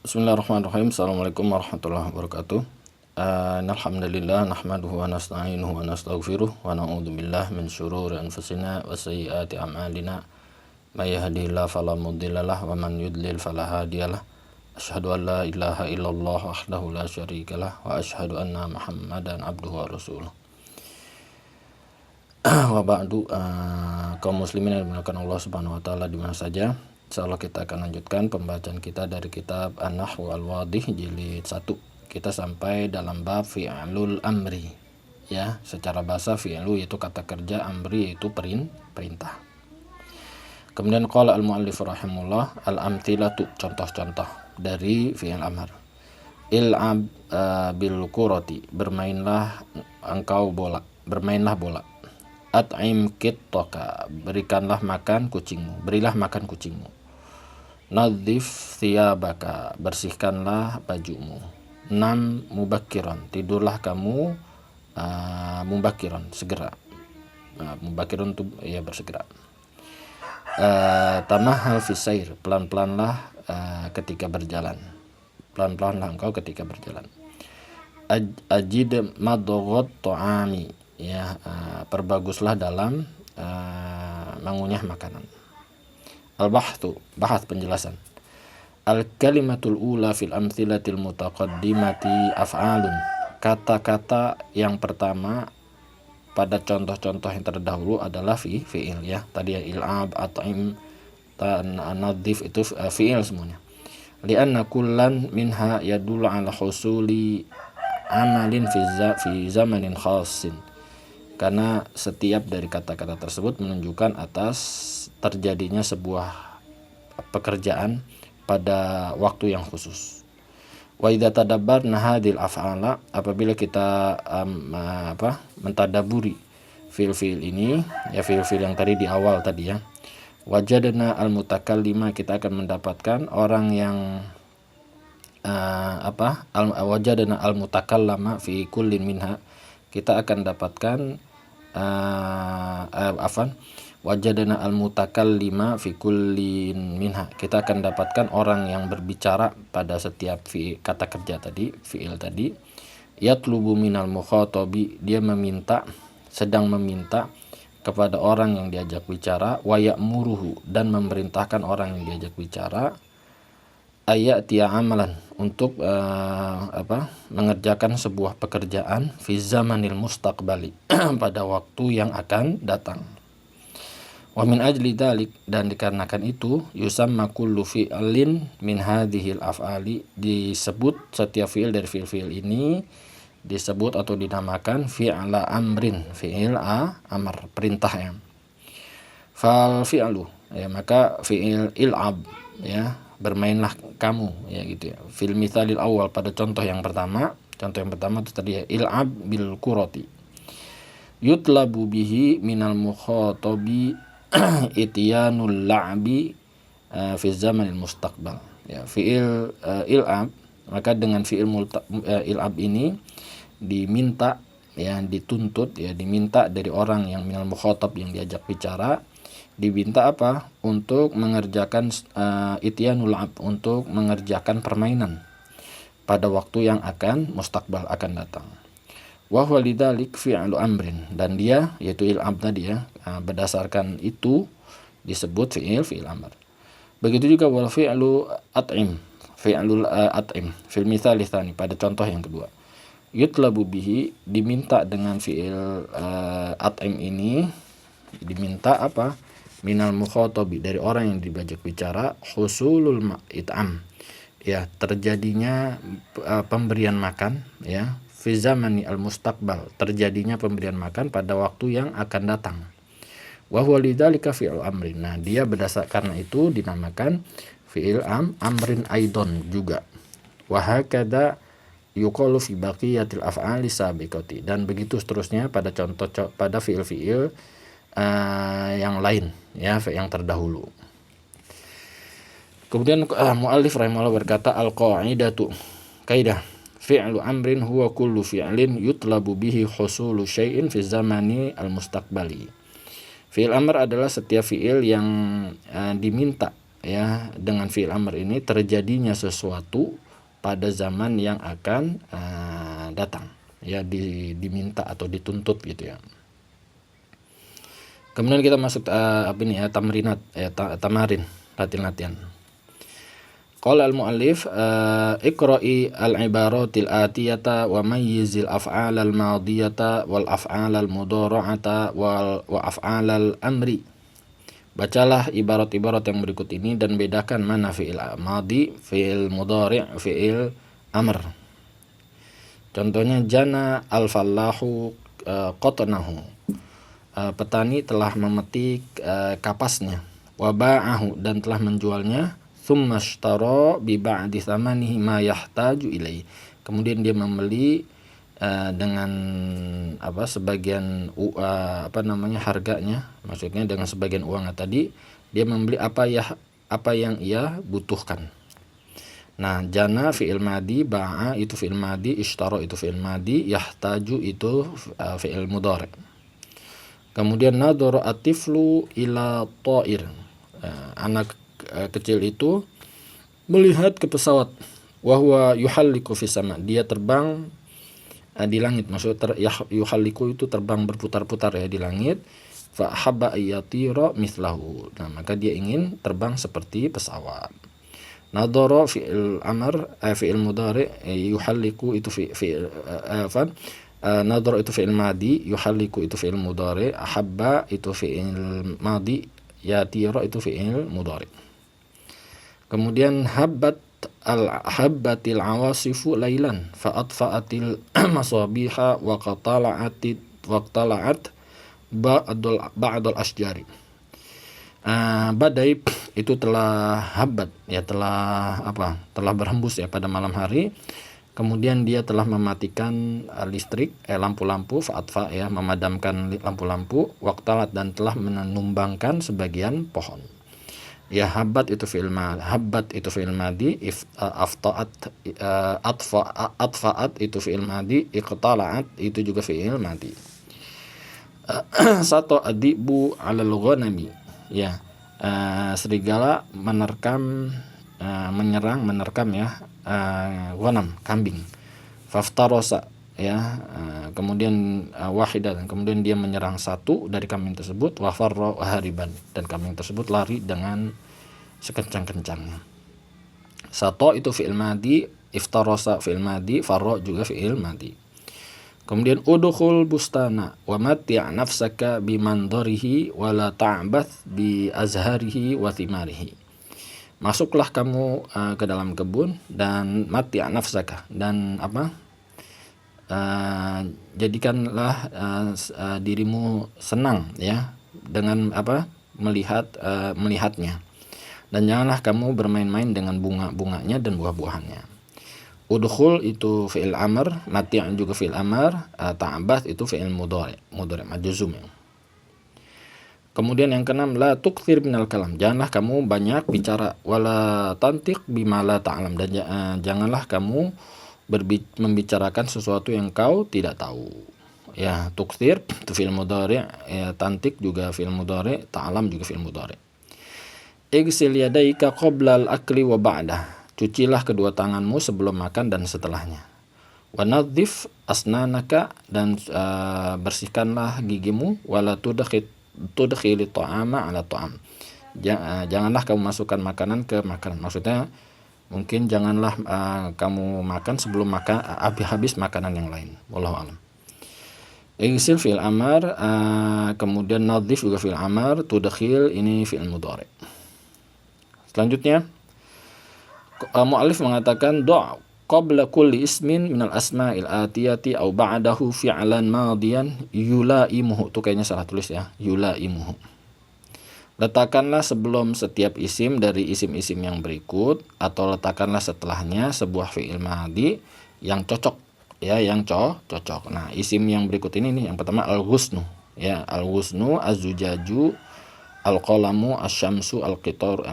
Bismillahirrahmanirrahim. Assalamualaikum warahmatullahi wabarakatuh. Alhamdulillah nahmaduhu wa nasta'inuhu wa nastaghfiruh wa na'udzu billahi min syururi anfusina wa sayyiati a'malina. May yahdihillahu fala mudhillalah wa man yudlil fala hadiyalah. Asyhadu an la ilaha illallah wahdahu la syarikalah wa asyhadu anna Muhammadan abduhu wa rasuluh. Wa ba'du, kaum muslimin yang dimuliakan Allah Subhanahu wa taala di mana saja. Insyaallah kita akan lanjutkan pembacaan kita dari kitab An-Nahwu Al-Wadih jilid 1. Kita sampai dalam bab fi'lul amri. Ya, secara bahasa fi'lu yaitu kata kerja, amri yaitu perintah. Kemudian qala al-muallif rahimahullah al-amthilatu, contoh-contoh dari fi'il amr. Il'ab bil kurati, bermainlah engkau bola, bermainlah bola. At'im kittaka, berikanlah makan kucingmu, berilah makan kucingmu. Nadhif thiyabaka, bersihkanlah bajumu. Nam mubakiron, tidurlah kamu mubakiron, segera. Mubakiron itu ya bersegera. Tamahal fisair, pelan-pelanlah ketika berjalan. Pelan-pelanlah engkau ketika berjalan. Ajid madghat ta'ami, ya, perbaguslah dalam mengunyah makanan. Al-bahthu, bahas penjelasan. Al-kalimatul ula fil amthilatil mutaqaddimati af'alun, kata-kata yang pertama pada contoh-contoh yang terdahulu adalah fi'il, ya. Tadi ya il'ab, at'im, nadhif itu fi'il semuanya. Li'anna kullan minha yadullu ala husuli amalin fi zamanin khassin, karena setiap dari kata-kata tersebut menunjukkan atas terjadinya sebuah pekerjaan pada waktu yang khusus. Wa idza tadabbarna hadhil af'ala, apabila kita mentadaburi fiil-fiil ini, ya fiil-fiil yang tadi di awal tadi, ya. Wajadna al-mutakallima, kita akan mendapatkan orang yang wajadna al-mutakallama fi kullin minha, kita akan dapatkan wajadna al-mutakallima fi kullin minha, kita akan dapatkan orang yang berbicara pada setiap kata kerja tadi, fi'il tadi. Yatlubu minal mukhatabi, dia sedang meminta kepada orang yang diajak bicara. Wa ya'muruhu, dan memerintahkan orang yang diajak bicara. Ayatiya amalan, untuk mengerjakan sebuah pekerjaan. Fi zamanil mustaqbali, pada waktu yang akan datang. Wa min ajli dalik, dan dikarenakan itu, yusamma kullu fi'lin min hadhil af'ali, disebut setiap fi'il dari fi'il ini disebut atau dinamakan fi'la amrin, fi'il amr, perintah, ya. Fal fi'lu, ya, maka fi'il il'ab, ya, bermainlah kamu, ya, gitu, ya. Fil mithalil awal, pada contoh yang pertama itu tadi, ya, il'ab bil kurati. Yutlabu bihi minal mukhatabi ityanul la'bi fi zamanil mustaqbal, ya. Fi'il il'ab, maka dengan fi'il il'ab ini diminta, ya, dituntut, ya, diminta dari orang yang minal mukhatab, yang diajak bicara, diminta apa? Untuk mengerjakan ityanul la'ab, untuk mengerjakan permainan pada waktu yang akan mustaqbal, akan datang. Wa huwa lidzalik fi'lu amrin, dan dia yaitu il'ab tadi, ya, berdasarkan itu disebut fi'il amr. Begitu juga wal fi'lu at'im, fi'lul at'im fil mithal tsani, pada contoh yang kedua. Yutlabu bihi, diminta dengan fi'il at'im ini, diminta apa? Minal mukhatabi, dari orang yang diajak bicara, husulul it'am, ya, terjadinya pemberian makan, ya. Fi zamani al-mustaqbal, terjadinya pemberian makan pada waktu yang akan datang. Wa huwa lidzalika fi'lu amrin, nah, dia berdasarkan itu dinamakan fi'il amrin aidon juga. Wa hakadha yuqalu fi baqiyatil af'ali sabiqati, dan begitu seterusnya pada pada fi'il-fi'il yang lain, ya, yang terdahulu. Kemudian muallif rahimahullah berkata, al-qa'idatu, kaidah, fi'lu amrin huwa kullu fi'lin yutlabu bihi husulu syai'in fi zamani al-mustaqbali. Fi'il amr adalah setiap fi'il yang diminta, ya dengan fi'il amr ini terjadinya sesuatu pada zaman yang akan datang, ya diminta atau dituntut gitu ya. Kemudian kita masuk tamrinat, tamarin, latihan-latihan. Qala al-muallif iqra'i al-ibaratil atiyata wa mayyizil af'al al-madiyata wal af'al al-mudhara'ata wa af'al al-amri. Bacalah ibarat-ibarat yang berikut ini dan bedakan mana fi'il madi, fi'il mudhari', fi'il amr. Contohnya jana al-fallahu qatnahu. Petani telah memetik kapasnya. Wa ba'ahu, dan telah menjualnya. Tsumma ishtara bi ba'di thamanihi ma yahtaju ilai. Kemudian dia membeli dengan sebagian harganya, maksudnya dengan sebagian uangnya tadi dia membeli apa yang ia butuhkan. Nah, jana fi'il madi, ba'a itu fi'il madi, ishtara itu fi'il madi, yahtaju itu fi'il mudhari'. Kemudian nadhara at-tiflu ila ta'ir. Anak kecil itu melihat ke pesawat. Wa huwa yuhalliku fis sama. Dia terbang di langit, maksudnya yuhalliku itu terbang berputar-putar ya di langit. Fa habba ayatira mithlahu. Nah, maka dia ingin terbang seperti pesawat. Nadhara fi'il amr, fi'il mudhari, yuhalliku itu fi'il nadhara itu fi'il madi, yuhalliku itu fi'il mudhari, habba itu fi'il madi, yatira itu fi'il mudhari. Kemudian habbatil awasifu lailan fa atfa'atil masabiha wa qtala'at ba'dul asjari. Badai itu telah habbat ya, telah berhembus ya pada malam hari. Kemudian dia telah mematikan listrik, lampu-lampu, fa'atfa ya, memadamkan lampu-lampu, waqtalat, dan telah menumbangkan sebagian pohon. Ya, habbat itu fi'il madi, atfa'at itu fi'il madi, iqtala'at itu juga fi'il madi. Sato adibu 'alal ghanami. Ya, serigala menerkam ya, ghanam, kambing. Faftarosa ya, kemudian wahidah, kemudian dia menyerang satu dari kambing tersebut, wa farra hariban, dan kambing tersebut lari dengan sekencang-kencangnya. Sato itu fi'il madi, iftarosa fi'il madi, farra juga fi'il madi. Kemudian udkhul bustana wa mati' nafsaka bimandharihi wa la ta'bath bi azharihi wa thimarihi. Masuklah kamu ke dalam kebun dan mati' nafsaka, dan jadikanlah dirimu senang ya dengan melihatnya, dan janganlah kamu bermain-main dengan bunga-bunganya dan buah-buahannya. Udkhul itu fi'il amr, mati' juga fi'il amr, ta'abath itu fi'il mudhari majzum. Kemudian yang keenam, la tukthir minal kalam, janganlah kamu banyak bicara, wala tantiq bima la ta'lam, dan janganlah kamu membicarakan sesuatu yang kau tidak tahu. Ya, tukthir itu fi'il mudhari, ya, tantiq juga fi'il mudhari, ta'lam juga fi'il mudhari. Igsil yadaika qabla al-akli wa ba'dah, cucilah kedua tanganmu sebelum makan dan setelahnya. Wa nadhif asnanaka, dan bersihkanlah gigimu. Wala tudkhil ta'ama ala ta'am, janganlah kamu masukkan makanan ke makanan, maksudnya mungkin janganlah kamu makan sebelum habis makanan yang lain. Wallahu a'lam. Igsil fi'il amar, kemudian nadhif juga fi'il amar, tudkhil ini fi'il mudhari. Selanjutnya mu'allif mengatakan do' qabla kulli ismin minal asma'il atiyati au ba'dahu fi'lan madiyan yulaimuhu. Itu kayaknya salah tulis ya, yulaimuhu. Letakkanlah sebelum setiap isim dari isim-isim yang berikut, atau letakkanlah setelahnya sebuah fi'il madi yang cocok ya, yang cocok. Nah, isim yang berikut ini nih, yang pertama al-ghusnu ya, al-ghusnu, az-zujaju, al-qalamu, asy-syamsu, al-qitar.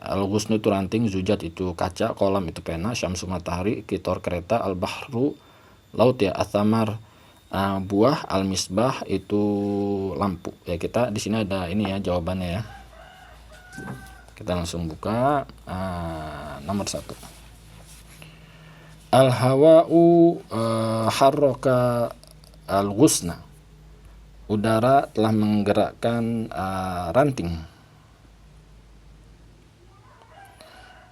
Al-ghusnu itu ranting, zujat itu kaca, kolam itu pena, syamsu matahari, kitor kereta, al-bahru laut ya, athamar buah, al-misbah itu lampu. Ya, kita di sini ada ini ya jawabannya ya. Kita langsung buka nomor 1. Al-hawa'u harraka al-ghusna. Udara telah menggerakkan ranting.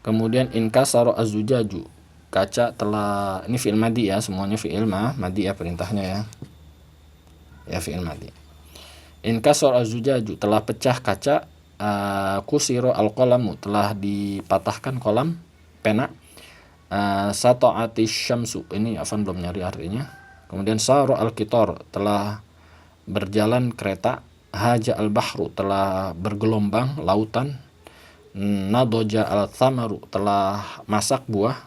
Kemudian inkasara az-zujaju. Kaca telah, ini fi'il madi ya, semuanya fi'il madi ya perintahnya ya. Ya fi'il madi. Inkasara az-zujaju, telah pecah kaca. Kusiro al-qalamu, telah dipatahkan kolam pena. Sata'ati syamsu, ini Afan belum nyari artinya. Kemudian saro al-kitor, telah berjalan kereta. Haja al-bahru, telah bergelombang lautan. Nadoja al-thamaru, telah masak buah.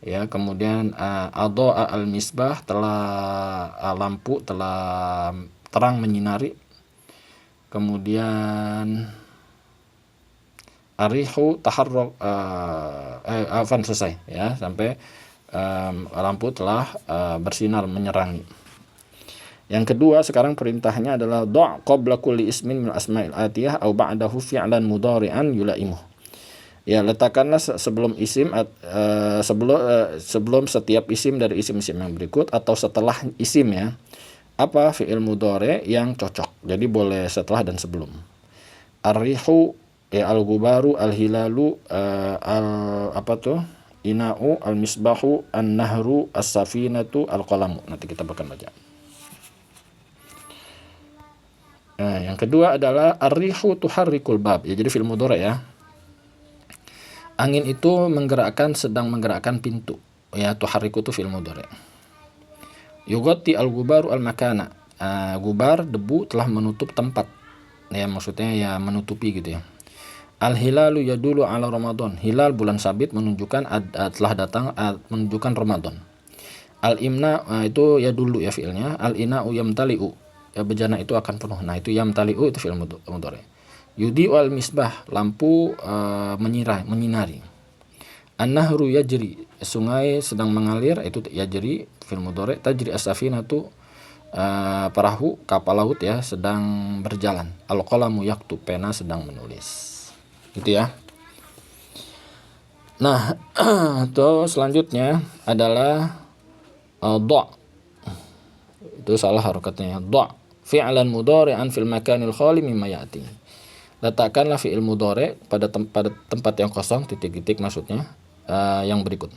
Ya, kemudian ado'a al-misbah, telah lampu telah terang menyinari. Kemudian arihu taharruk Afan selesai ya, sampai lampu telah bersinar menyerangi. Yang kedua sekarang perintahnya adalah do' qabla kulli ismin min asma'il atiyah au ba'dahu fi'lan mudhari'an yulaimuh. Ya, letakkanlah sebelum isim sebelum setiap isim dari isim-isim yang berikut atau setelah isim ya, apa fi'il mudhari yang cocok. Jadi boleh setelah dan sebelum. Ar-rihu ya, al-gubaru, al-hilalu, ina'u, al-misbahu, an-nahru, as-safinatu, al-qalamu. Nanti kita akan baca. Yang kedua adalah ar-rihu tuharrikul bab. Ya, jadi fi'il mudhari ya. Angin itu sedang menggerakkan pintu. Ya, tuharriku itu fi'il mudhari. Yughatti al-gubaru al-makana. Gubar, debu telah menutup tempat. Ya, maksudnya ya menutupi gitu ya. Al-hilalu yadulu ala Ramadan. Hilal bulan sabit menunjukkan telah datang, menunjukkan Ramadan. Al-imna itu yadulu ya fi'ilnya. Al-ina'u yamtali'u. Ya, bejana itu akan penuh. Nah, itu yamtali'u itu fi'il mudhari. Yudi'u al-misbah, lampu menyinari. An-nahru yajri, sungai sedang mengalir, itu yajri fi'il mudhari. Tajri as-safinatu, perahu kapal laut ya sedang berjalan. Al-qalamu yaktub, pena sedang menulis. Gitu ya. Nah, itu selanjutnya adalah do'. Itu salah harokatnya. Do' fi'lan mudhari'an fil makanil khali mimma ya'ti. Letakkanlah fi'il mudhari pada tempat yang kosong, titik-titik maksudnya, yang berikut.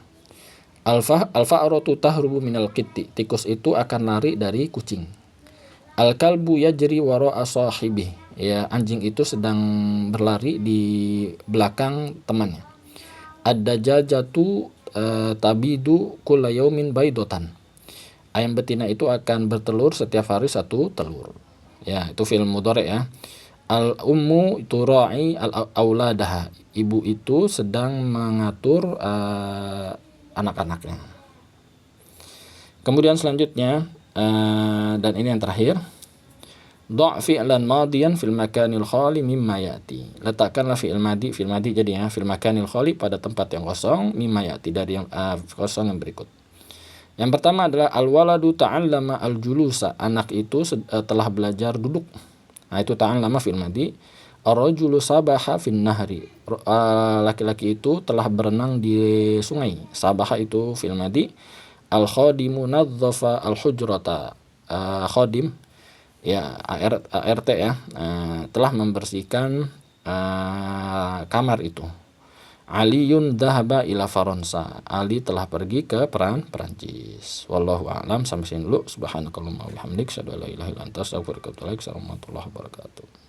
Al-fa'ratu tahrubu minal qitti. Tikus itu akan lari dari kucing. Al-kalbu yajri wara'a sahibi. Ya, anjing itu sedang berlari di belakang temannya. Ad-dajajatu tabidu kulla yaumin baidotan. Ayam betina itu akan bertelur setiap hari 1 telur. Ya, itu fi'il mudhari ya. Al-ummu tura'i al-auladaha. Ibu itu sedang mengatur anak-anaknya. Kemudian selanjutnya dan ini yang terakhir, do' fi'lan madiyan fil makanil khali mimma ya'ti. Letakkanlah fi'il madi jadi ya, fil makanil khali pada tempat yang kosong, mimma ya'ti dari yang kosong yang berikut. Yang pertama adalah al-waladu ta'allama al-julusa. Anak itu telah belajar duduk. Nah, itu ta'allama fi'il madi. Ar-rajulu sabaha fin nahri. Laki-laki itu telah berenang di sungai. Sabaha itu fi'il madi. Al-khadimu nadzafa al-hujrata. Khadim ya, ART ya, telah membersihkan kamar itu. Aliyun dhahaba ila Faransa. Ali telah pergi ke Perancis. Wallahu a'lam. Sampai sini dulu. Subhanakallahumma wa bihamdik, asyhadu an la ilaha illa anta, astaghfiruka wa atubu ilaik. Assalamualaikum warahmatullahi wabarakatuh.